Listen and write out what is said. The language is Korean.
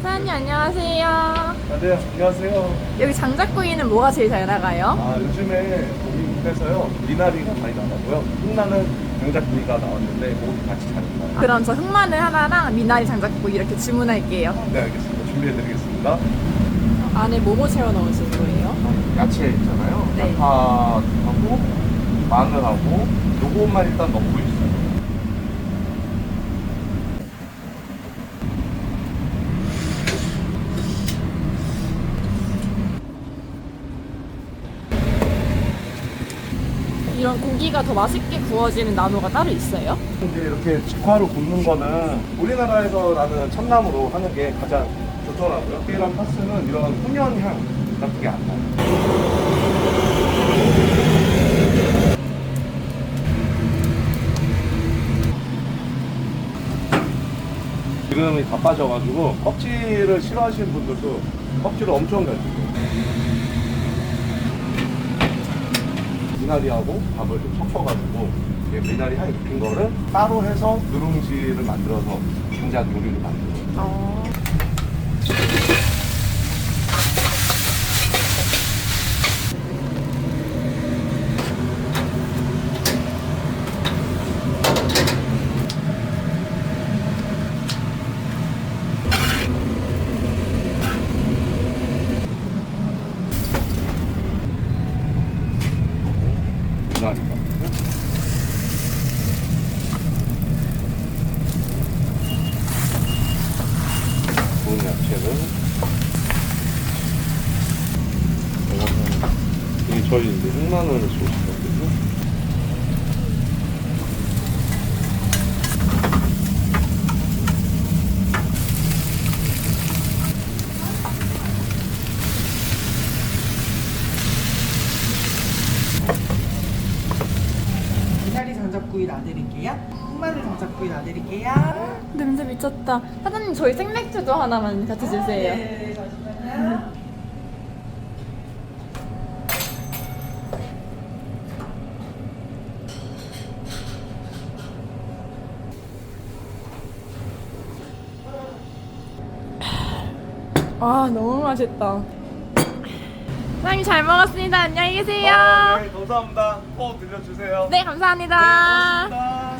사장님 안녕하세요. 네, 안녕하세요. 여기 장작구이는 뭐가 제일 잘 나가요? 요즘에 우리 집에서요, 미나리가 많이 나가고요. 흑마늘 장작구이가 나왔는데, 모두 같이 잘 나가요. 그럼 저 흑마늘 하나랑 미나리 장작구이 이렇게 주문할게요. 네, 알겠습니다. 준비해드리겠습니다. 안에 뭐뭐 채워 넣으시는 거예요? 야채 있잖아요. 네. 양파하고, 마늘하고, 요것만 일단 넣고 있어요. 이런 고기가 더 맛있게 구워지는 나무가 따로 있어요? 이제 이렇게 직화로 굽는 거는 우리나라에서 나는 참나무로 하는 게 가장 좋더라고요. 깨랑 파스는 이런 훈연향 같은 게 안 나요. 기름이 다 빠져가지고 껍질을 싫어하시는 분들도 껍질을 엄청 잘 주고 미나리하고 밥을 좀 섞어가지고 미나리 향이 입힌 거를 따로 해서 누룽지를 만들어서 장작 요리를 만들어요. 미나리가 구운 야채를 이게 저희 이제 흑마늘 소스거든요. 미나리 장작구이 놔드릴게요. 흑마늘 장작구이 놔드릴게요. 냄새 미쳤다. 사장님 저희 생맥주도 하나만 같이 주세요. 네, 잠시만요. 아 너무 맛있다. 사장님 잘 먹었습니다. 안녕히 계세요. 네, 감사합니다. 꼭 들려주세요. 네 감사합니다. 네, 고맙습니다.